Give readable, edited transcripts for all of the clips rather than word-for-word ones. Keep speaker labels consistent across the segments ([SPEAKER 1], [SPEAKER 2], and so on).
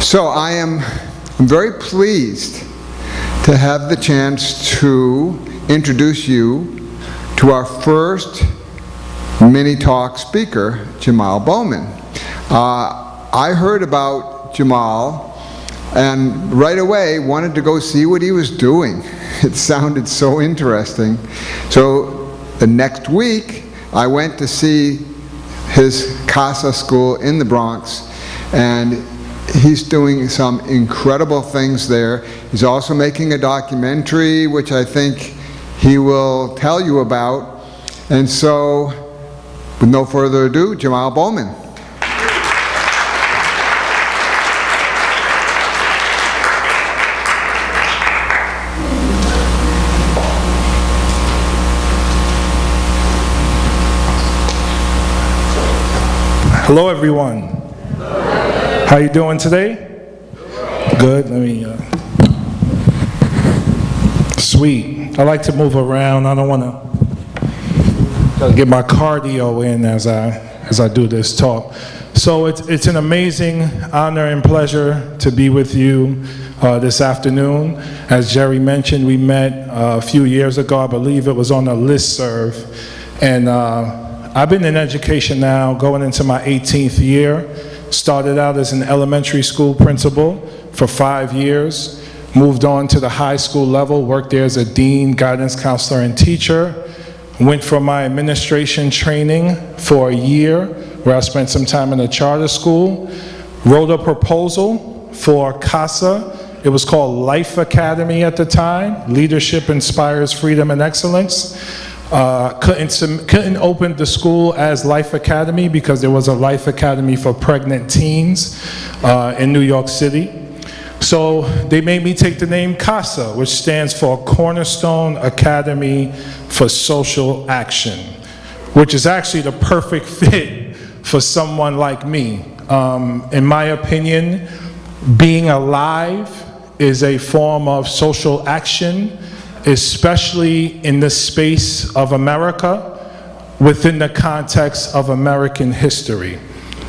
[SPEAKER 1] So I'm very pleased to have the chance to introduce you to our first mini talk speaker, Jamaal Bowman. I heard about Jamaal and right away wanted to go see what he was doing. It sounded so interesting. So the next week I went to see his Casa school in the Bronx, and he's doing some incredible things there. He's also making a documentary, which I think he will tell you about. And so, with no further ado, Jamaal Bowman.
[SPEAKER 2] Hello, everyone. How you doing today? Good. Let me. Sweet. I like to move around. I don't want to get my cardio in as I do this talk. So it's an amazing honor and pleasure to be with you this afternoon. As Jerry mentioned, we met a few years ago. I believe it was on a listserv, and I've been in education now, going into my 18th year. Started out as an elementary school principal for 5 years, moved on to the high school level, worked there as a dean, guidance counselor, and teacher. Went for my administration training for a year, where I spent some time in a charter school. Wrote a proposal for Casa. It was called Life Academy at the time, Leadership Inspires Freedom and Excellence. Couldn't open the school as Life Academy because there was a Life Academy for pregnant teens in New York City. So they made me take the name Casa, which stands for Cornerstone Academy for Social Action, which is actually the perfect fit for someone like me. In my opinion, being alive is a form of social action, especially in the space of America, within the context of American history,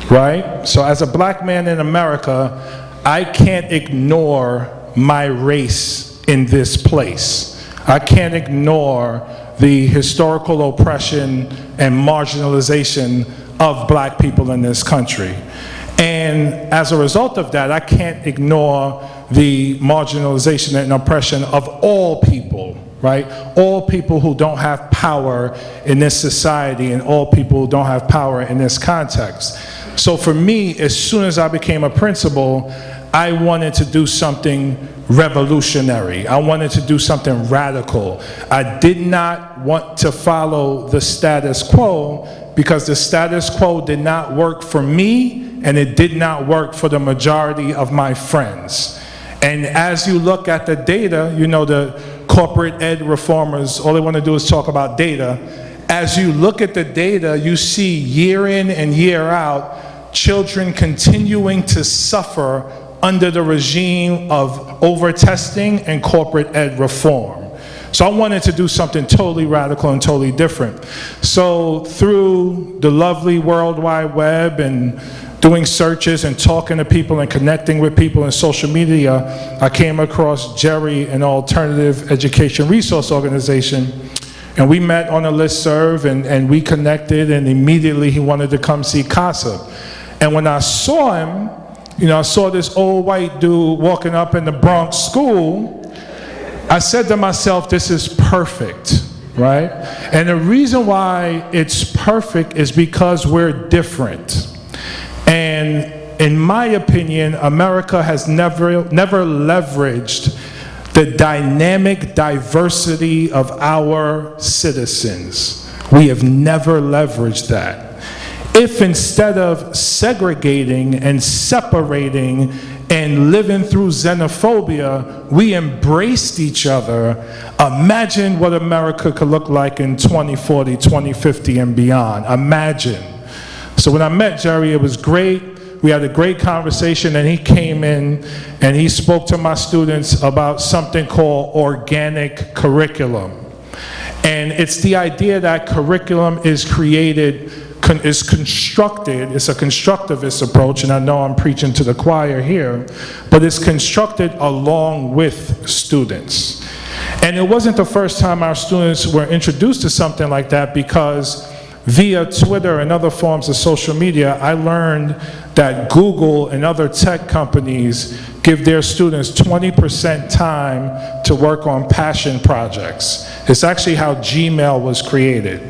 [SPEAKER 2] right? So as a black man in America, I can't ignore my race in this place. I can't ignore the historical oppression and marginalization of black people in this country. And as a result of that, I can't ignore the marginalization and oppression of all people, right? All people who don't have power in this society and all people who don't have power in this context. So for me, as soon as I became a principal, I wanted to do something revolutionary. I wanted to do something radical. I did not want to follow the status quo because the status quo did not work for me and it did not work for the majority of my friends. And as you look at the data, you know, the corporate ed reformers, all they want to do is talk about data. As you look at the data, you see year in and year out, children continuing to suffer under the regime of over-testing and corporate ed reform. So I wanted to do something totally radical and totally different. So through the lovely World Wide Web and doing searches and talking to people and connecting with people in social media, I came across Jerry, an alternative education resource organization, and we met on a listserv and we connected, and immediately he wanted to come see Casa. And when I saw him, you know, I saw this old white dude walking up in the Bronx school, I said to myself, this is perfect, right? And the reason why it's perfect is because we're different. And in my opinion, America has never leveraged the dynamic diversity of our citizens. We have never leveraged that. If instead of segregating and separating and living through xenophobia, we embraced each other, imagine what America could look like in 2040, 2050 and beyond. Imagine. So when I met Jerry, it was great. We had a great conversation, and he came in and he spoke to my students about something called organic curriculum. And it's the idea that curriculum is created is constructed, it's a constructivist approach, and I know I'm preaching to the choir here, but it's constructed along with students. And it wasn't the first time our students were introduced to something like that, because via Twitter and other forms of social media, I learned that Google and other tech companies give their students 20% time to work on passion projects. It's actually how Gmail was created.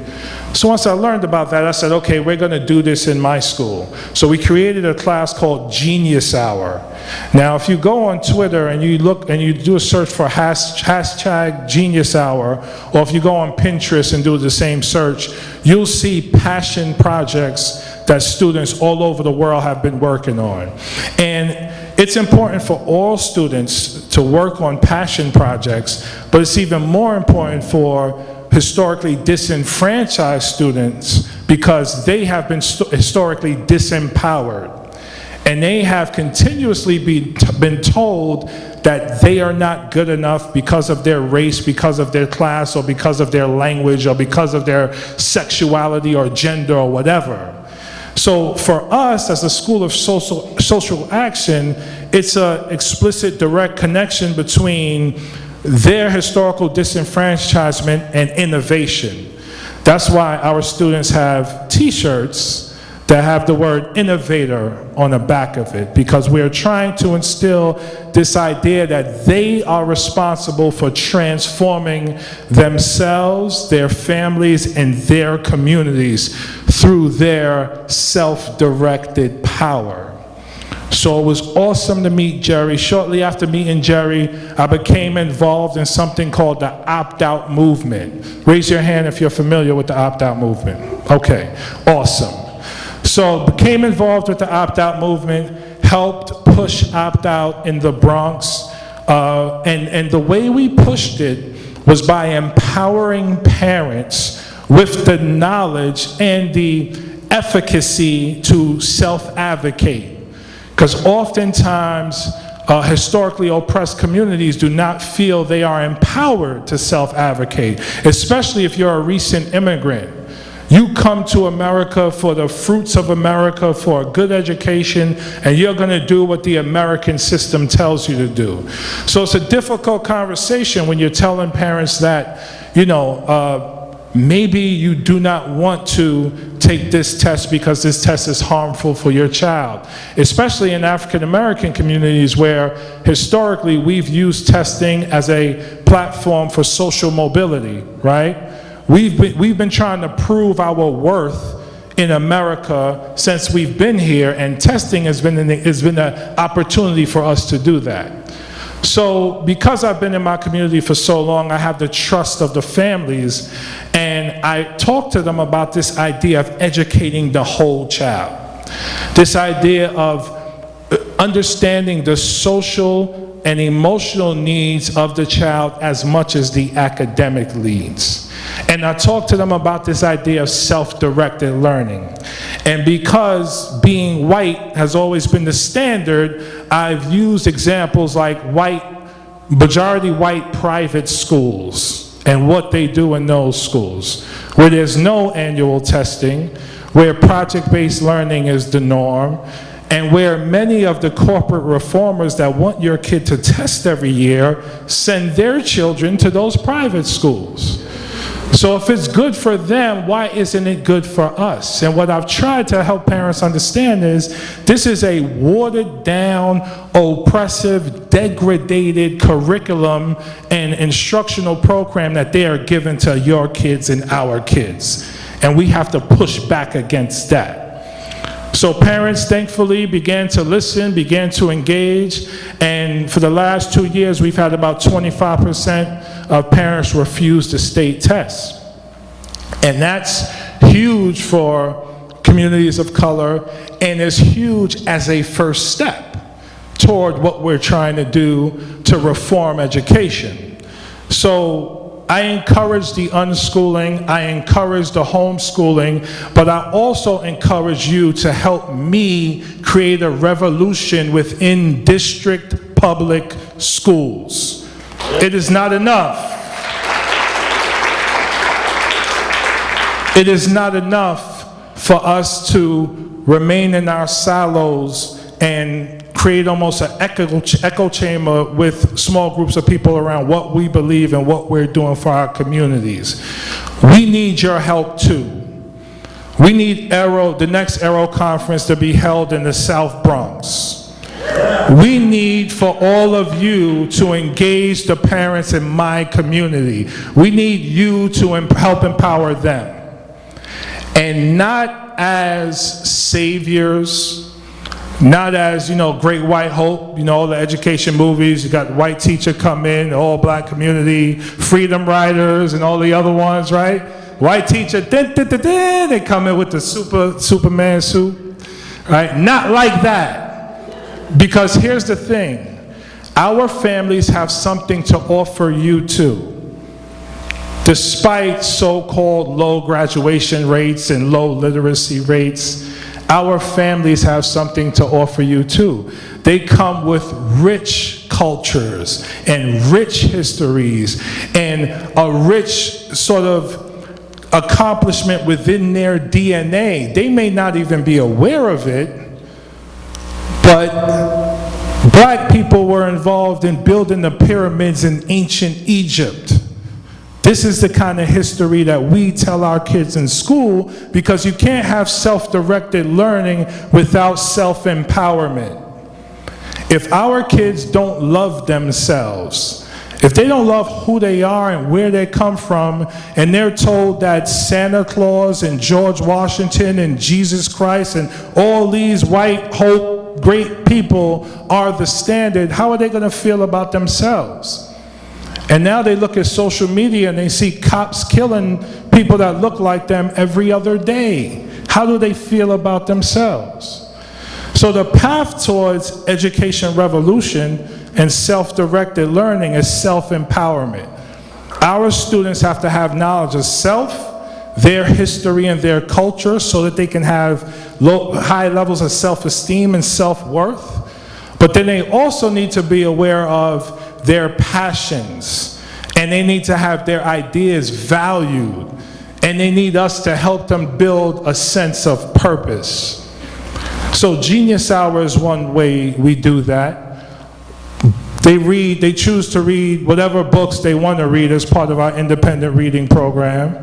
[SPEAKER 2] So once I learned about that, I said, okay, we're going to do this in my school. So we created a class called Genius Hour. Now, if you go on Twitter and you look and you do a search for hashtag Genius Hour, or if you go on Pinterest and do the same search, you'll see passion projects that students all over the world have been working on. And it's important for all students to work on passion projects, but it's even more important for historically disenfranchised students, because they have been historically disempowered. And they have continuously been told that they are not good enough because of their race, because of their class, or because of their language, or because of their sexuality or gender or whatever. So for us, as a School of Social Action, it's an explicit, direct connection between their historical disenfranchisement and innovation. That's why our students have t-shirts that have the word innovator on the back of it, because we're trying to instill this idea that they are responsible for transforming themselves, their families, and their communities through their self-directed power. So it was awesome to meet Jerry. Shortly after meeting Jerry, I became involved in something called the opt-out movement. Raise your hand if you're familiar with the opt-out movement. Okay, awesome. So became involved with the opt-out movement, helped push opt-out in the Bronx, and the way we pushed it was by empowering parents with the knowledge and the efficacy to self-advocate. Because oftentimes, historically oppressed communities do not feel they are empowered to self-advocate, especially if you're a recent immigrant. You come to America for the fruits of America, for a good education, and you're going to do what the American system tells you to do. So it's a difficult conversation when you're telling parents that, you know, maybe you do not want to take this test because this test is harmful for your child, especially in African American communities where historically we've used testing as a platform for social mobility, right? We've been trying to prove our worth in America since we've been here, and testing has been an opportunity for us to do that. So because I've been in my community for so long, I have the trust of the families, and I talk to them about this idea of educating the whole child. This idea of understanding the social and emotional needs of the child as much as the academic needs. And I talk to them about this idea of self-directed learning. And because being white has always been the standard, I've used examples like majority white private schools and what they do in those schools, where there's no annual testing, where project-based learning is the norm, and where many of the corporate reformers that want your kid to test every year send their children to those private schools. So if it's good for them, why isn't it good for us? And what I've tried to help parents understand is this is a watered down, oppressive, degraded curriculum and instructional program that they are given to your kids and our kids. And we have to push back against that. So parents, thankfully, began to listen, began to engage, and for the last 2 years, we've had about 25% of parents refuse the state test. And that's huge for communities of color, and is huge as a first step toward what we're trying to do to reform education. So I encourage the unschooling, I encourage the homeschooling, but I also encourage you to help me create a revolution within district public schools. It is not enough. It is not enough for us to remain in our silos and create almost an echo chamber with small groups of people around what we believe and what we're doing for our communities. We need your help too. We need the next Aero conference to be held in the South Bronx. We need for all of you to engage the parents in my community. We need you to help empower them. And not as saviors, not as, Great White Hope, all the education movies, you got white teacher come in, all black community, freedom riders and all the other ones, right? White teacher, they come in with the Superman suit, right? Not like that. Because here's the thing, our families have something to offer you too. Despite so-called low graduation rates and low literacy rates, our families have something to offer you too. They come with rich cultures and rich histories and a rich sort of accomplishment within their DNA. They may not even be aware of it, but black people were involved in building the pyramids in ancient Egypt. This is the kind of history that we tell our kids in school, because you can't have self-directed learning without self-empowerment. If our kids don't love themselves, if they don't love who they are and where they come from, and they're told that Santa Claus and George Washington and Jesus Christ and all these white hope great people are the standard, how are they going to feel about themselves? And now they look at social media and they see cops killing people that look like them every other day. How do they feel about themselves? So the path towards education revolution and self-directed learning is self-empowerment. Our students have to have knowledge of self, their history and their culture, so that they can have high levels of self-esteem and self-worth. But then they also need to be aware of their passions, and they need to have their ideas valued, and they need us to help them build a sense of purpose. So Genius Hour is one way we do that. They choose to read whatever books they want to read as part of our independent reading program.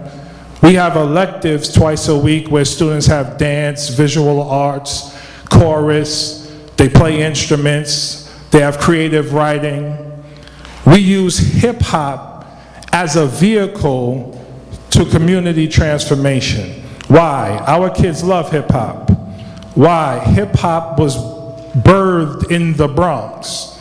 [SPEAKER 2] We have electives twice a week where students have dance, visual arts, chorus, they play instruments, they have creative writing. We use hip hop as a vehicle to community transformation. Why? Our kids love hip hop. Why? Hip hop was birthed in the Bronx.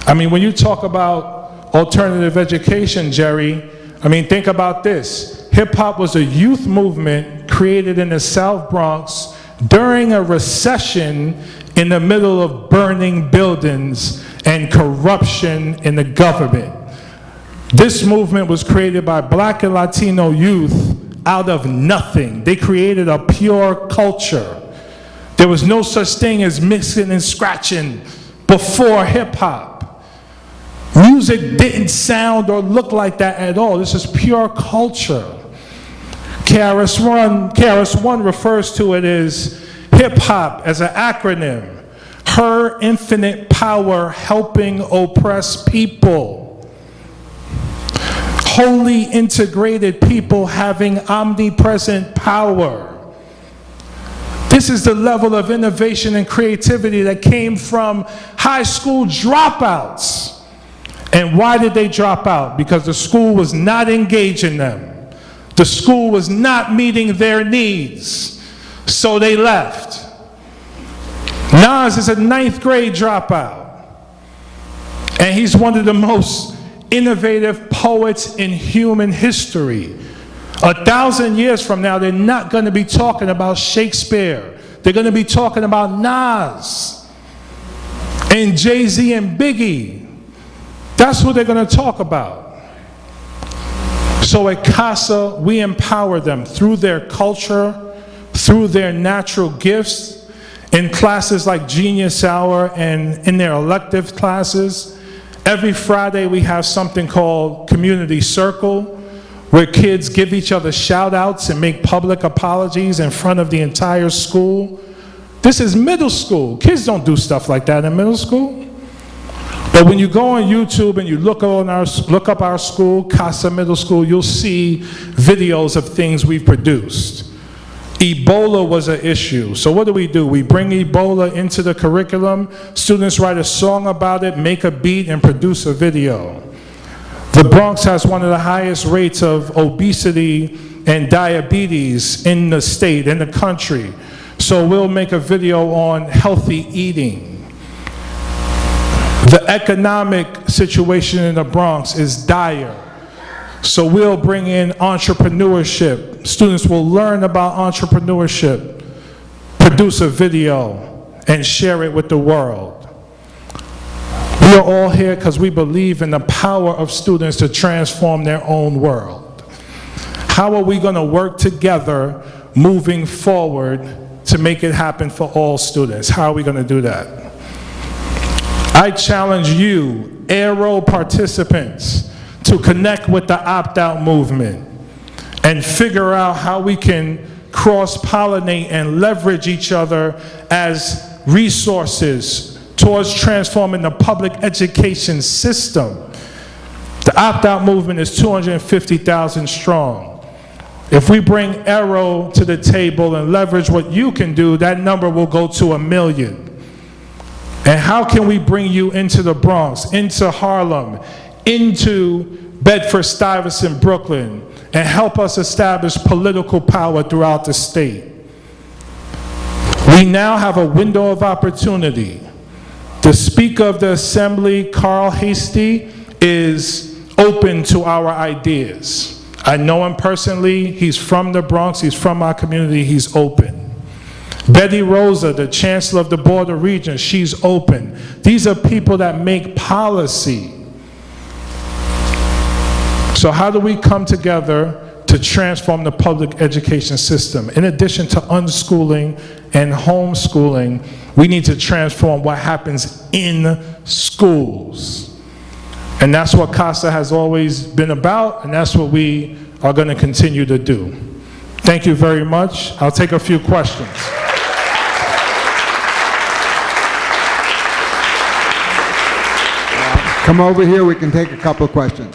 [SPEAKER 2] I mean, when you talk about alternative education, Jerry, think about this. Hip-hop was a youth movement created in the South Bronx during a recession in the middle of burning buildings and corruption in the government. This movement was created by black and Latino youth out of nothing. They created a pure culture. There was no such thing as mixing and scratching before hip-hop. Music didn't sound or look like that at all. This is pure culture. KRS-One refers to it as hip-hop as an acronym. Her infinite power helping oppress people. Wholly integrated people having omnipresent power. This is the level of innovation and creativity that came from high school dropouts. And why did they drop out? Because the school was not engaging them. The school was not meeting their needs, so they left. Nas is a 9th grade dropout, and he's one of the most innovative poets in human history. 1,000 years from now, they're not going to be talking about Shakespeare. They're going to be talking about Nas and Jay-Z and Biggie. That's who they're going to talk about. So at Casa, we empower them through their culture, through their natural gifts, in classes like Genius Hour and in their elective classes. Every Friday we have something called Community Circle, where kids give each other shout outs and make public apologies in front of the entire school. This is middle school. Kids don't do stuff like that in middle school. But when you go on YouTube and you look up our school, Casa Middle School, you'll see videos of things we've produced. Ebola was an issue. So what do? We bring Ebola into the curriculum. Students write a song about it, make a beat, and produce a video. The Bronx has one of the highest rates of obesity and diabetes in the state, in the country. So we'll make a video on healthy eating. The economic situation in the Bronx is dire. So we'll bring in entrepreneurship. Students will learn about entrepreneurship, produce a video, and share it with the world. We are all here because we believe in the power of students to transform their own world. How are we going to work together moving forward to make it happen for all students? How are we going to do that? I challenge you, Aero participants, to connect with the opt-out movement and figure out how we can cross-pollinate and leverage each other as resources towards transforming the public education system. The opt-out movement is 250,000 strong. If we bring Aero to the table and leverage what you can do, that number will go to 1 million. And how can we bring you into the Bronx, into Harlem, into Bedford-Stuyvesant, Brooklyn, and help us establish political power throughout the state? We now have a window of opportunity. The Speaker of the Assembly, Carl Hastie, is open to our ideas. I know him personally. He's from the Bronx. He's from our community. He's open. Betty Rosa, the Chancellor of the Board of Regents, she's open. These are people that make policy. So how do we come together to transform the public education system? In addition to unschooling and homeschooling, we need to transform what happens in schools. And that's what Casa has always been about, and that's what we are going to continue to do. Thank you very much. I'll take a few questions.
[SPEAKER 1] Come over here, we can take a couple of questions.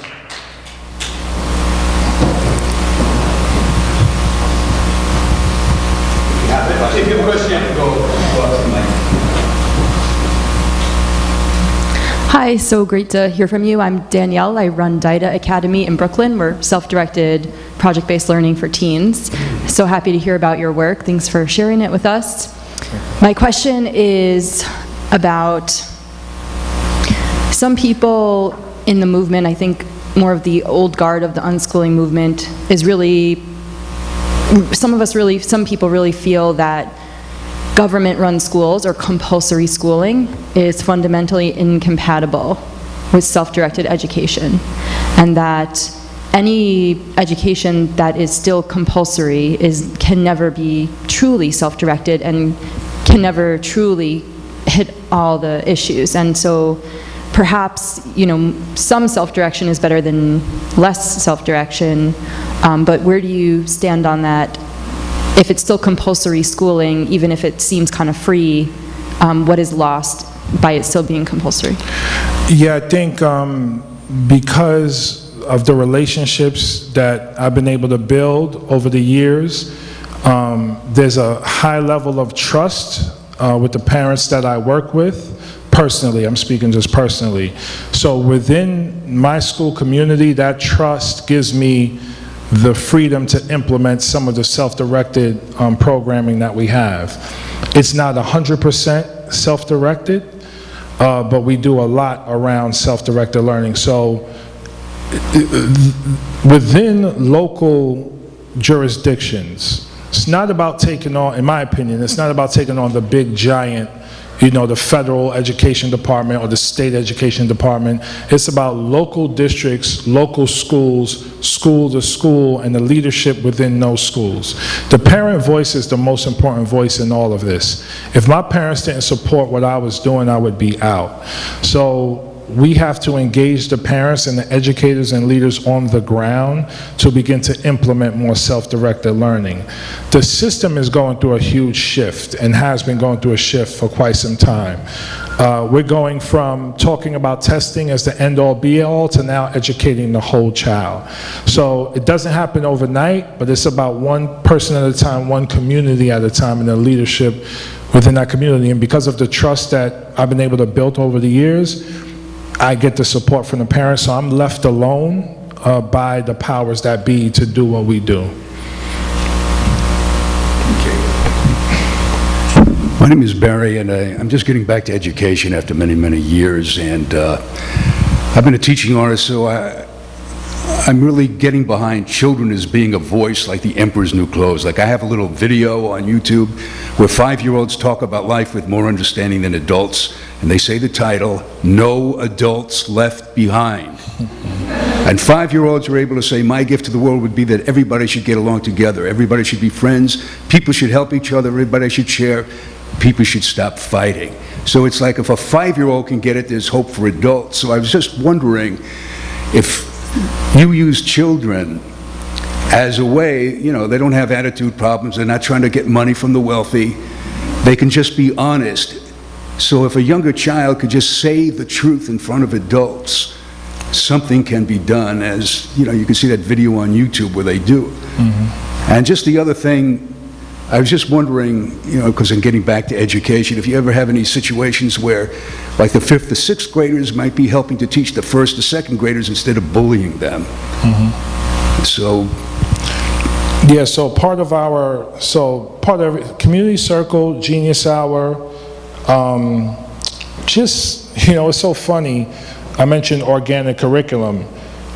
[SPEAKER 3] Take your question.
[SPEAKER 4] Hi, so great to hear from you. I'm Danielle. I run DIDA Academy in Brooklyn. We're self-directed project-based learning for teens. So happy to hear about your work. Thanks for sharing it with us. My question is about some people in the movement. I think more of the old guard of the unschooling movement is really, some people really feel that government-run schools or compulsory schooling is fundamentally incompatible with self-directed education, and that any education that is still compulsory can never be truly self-directed and can never truly hit all the issues. And so perhaps, some self-direction is better than less self-direction, but where do you stand on that? If it's still compulsory schooling, even if it seems kind of free, what is lost by it still being compulsory?
[SPEAKER 2] Yeah, I think because of the relationships that I've been able to build over the years, there's a high level of trust with the parents that I work with. Personally, I'm speaking just personally. So within my school community, that trust gives me the freedom to implement some of the self-directed programming that we have. It's not 100% self-directed, but we do a lot around self-directed learning. So within local jurisdictions, it's not about taking on, in my opinion, it's not about taking on the big giant, the federal education department or the state education department. It's about local districts, local schools, school to school, and the leadership within those schools. The parent voice is the most important voice in all of this. If my parents didn't support what I was doing, I would be out. So we have to engage the parents and the educators and leaders on the ground to begin to implement more self-directed learning. The system is going through a huge shift and has been going through a shift for quite some time. We're going from talking about testing as the end-all be-all to now educating the whole child. So it doesn't happen overnight, but it's about one person at a time, one community at a time, and the leadership within that community. And because of the trust that I've been able to build over the years, I get the support from the parents, so I'm left alone by the powers that be to do what we do.
[SPEAKER 5] My name is Barry, and I'm just getting back to education after many, many years. And I've been a teaching artist, so I'm really getting behind children as being a voice like the emperor's new clothes. Like, I have a little video on YouTube where 5-year-olds talk about life with more understanding than adults, and they say the title, "No Adults Left Behind." And 5-year-olds are able to say, my gift to the world would be that everybody should get along together. Everybody should be friends. People should help each other. Everybody should share. People should stop fighting. So it's like if a 5-year-old can get it, there's hope for adults. So I was just wondering if you use children as a way, you know, they don't have attitude problems. They're not trying to get money from the wealthy. They can just be honest. So if a younger child could just say the truth in front of adults, something can be done. As you know, you can see that video on YouTube where they do. And just the other thing, I was just wondering, you know, because I'm getting back to education, if you ever have any situations where, like, the 5th to 6th graders might be helping to teach the 1st to 2nd graders instead of bullying them. So,
[SPEAKER 2] yeah, so part of Community Circle, Genius Hour, just, you know, it's so funny. I mentioned organic curriculum.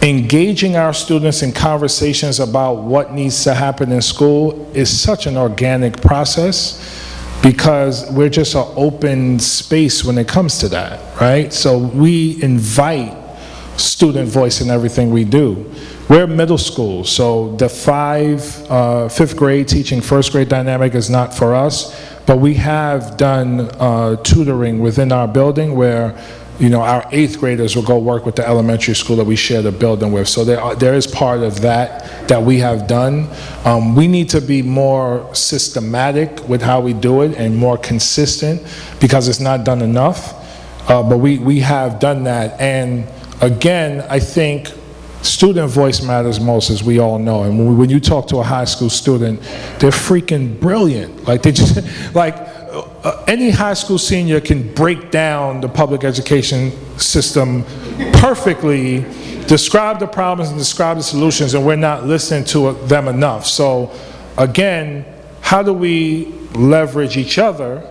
[SPEAKER 2] Engaging our students in conversations about what needs to happen in school is such an organic process because we're just an open space when it comes to that, right? So we invite student voice in everything we do. We're middle school, so the 5th grade teaching 1st grade dynamic is not for us, but we have done tutoring within our building where, you know, our 8th graders will go work with the elementary school that we share the building with. So there is part of that we have done. We need to be more systematic with how we do it and more consistent because it's not done enough. But we have done that. And again, I think student voice matters most, as we all know. And when you talk to a high school student, they're freaking brilliant. Like, they just, like, any high school senior can break down the public education system perfectly, describe the problems and describe the solutions, and we're not listening to them enough. So again, how do we leverage each other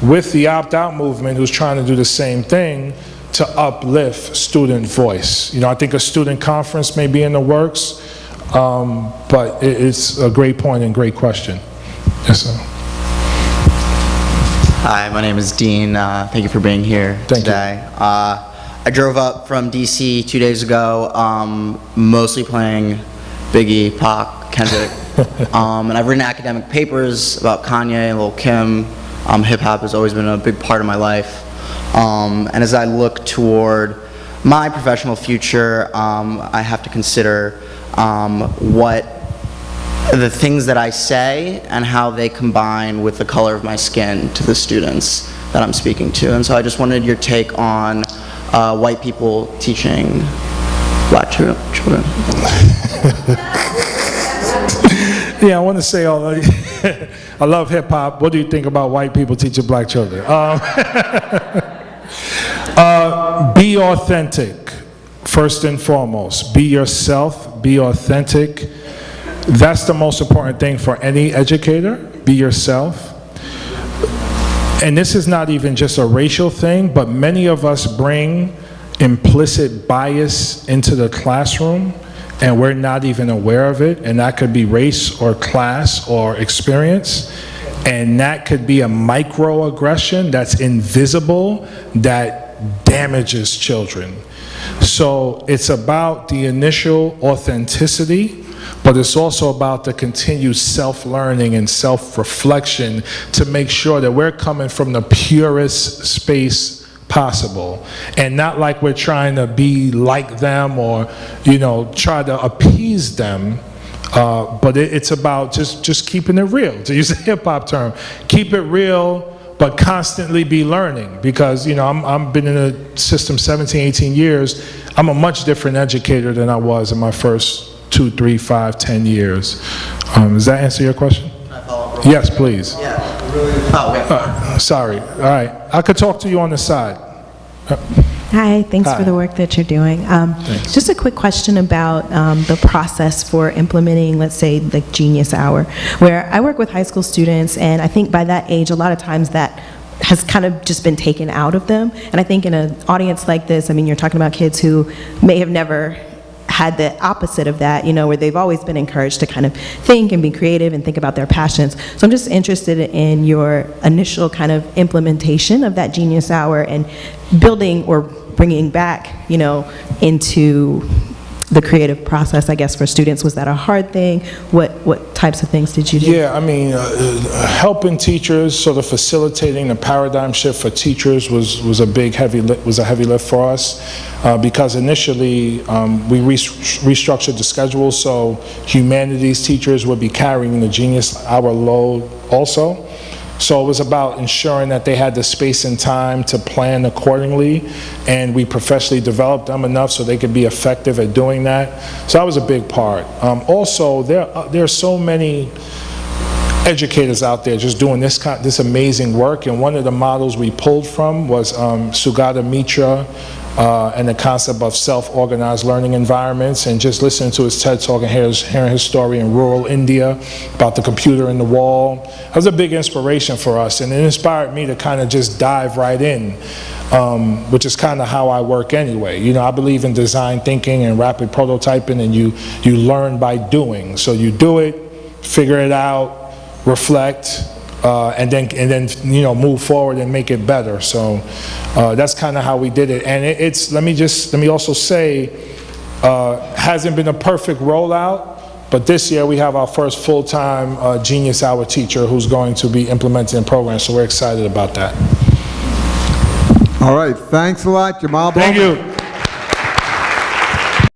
[SPEAKER 2] with the opt-out movement who's trying to do the same thing to uplift student voice? You know, I think a student conference may be in the works, but it's a great point and great question. Yes, sir.
[SPEAKER 6] Hi, my name is Dean. Thank you for being here today. I drove up from DC 2 days ago, mostly playing Biggie, Pac, Kendrick, and I've written academic papers about Kanye and Lil' Kim. Hip-hop has always been a big part of my life. And as I look toward my professional future, I have to consider what the things that I say and how they combine with the color of my skin to the students that I'm speaking to. And so I just wanted your take on white people teaching black children.
[SPEAKER 2] Yeah, I want to say, I love hip hop. What do you think about white people teaching black children? Be authentic, first and foremost. Be yourself, be authentic. That's the most important thing for any educator. Be yourself. And this is not even just a racial thing, but many of us bring implicit bias into the classroom and we're not even aware of it, and that could be race or class or experience, and that could be a microaggression that's invisible that damages children. So it's about the initial authenticity, but it's also about the continued self-learning and self-reflection to make sure that we're coming from the purest space possible. And not like we're trying to be like them or, try to appease them. But it's about just keeping it real, to use a hip-hop term. Keep it real, but constantly be learning. Because, I've been in the system 17, 18 years. I'm a much different educator than I was in my first 2, 3, 5, 10 years. Does that answer your question?
[SPEAKER 6] Can I follow up real
[SPEAKER 2] Yes, please.
[SPEAKER 6] Yeah. Oh, okay.
[SPEAKER 2] Sorry. All right. I could talk to you on the side.
[SPEAKER 7] Hi, thanks
[SPEAKER 2] Hi.
[SPEAKER 7] for the work that you're doing. Just a quick question about the process for implementing, let's say, the Genius Hour, where I work with high school students, and I think by that age, a lot of times that has kind of just been taken out of them. And I think in an audience like this, I mean, you're talking about kids who may have never had the opposite of that, where they've always been encouraged to kind of think and be creative and think about their passions. So I'm just interested in your initial kind of implementation of that Genius Hour and building or bringing back, into the creative process, I guess, for students. Was that a hard thing? What types of things did you do?
[SPEAKER 2] Yeah, I mean, helping teachers, sort of facilitating the paradigm shift for teachers was a heavy lift for us, because initially we restructured the schedule so humanities teachers would be carrying the Genius Hour load also. So it was about ensuring that they had the space and time to plan accordingly, and we professionally developed them enough so they could be effective at doing that. So that was a big part. Also, there are so many educators out there just doing this amazing work, and one of the models we pulled from was Sugata Mitra and the concept of self-organized learning environments, and just listening to his TED Talk and hearing his story in rural India about the computer in the wall. That was a big inspiration for us, and it inspired me to kind of just dive right in, which is kind of how I work anyway. I believe in design thinking and rapid prototyping, and you learn by doing. So you do it, figure it out, reflect, and then move forward and make it better. So that's kind of how we did it. And it's let me also say, hasn't been a perfect rollout, but this year we have our first full-time Genius Hour teacher who's going to be implementing the program, so we're excited about that.
[SPEAKER 1] All right, thanks a lot, Jamaal.
[SPEAKER 2] Thank you.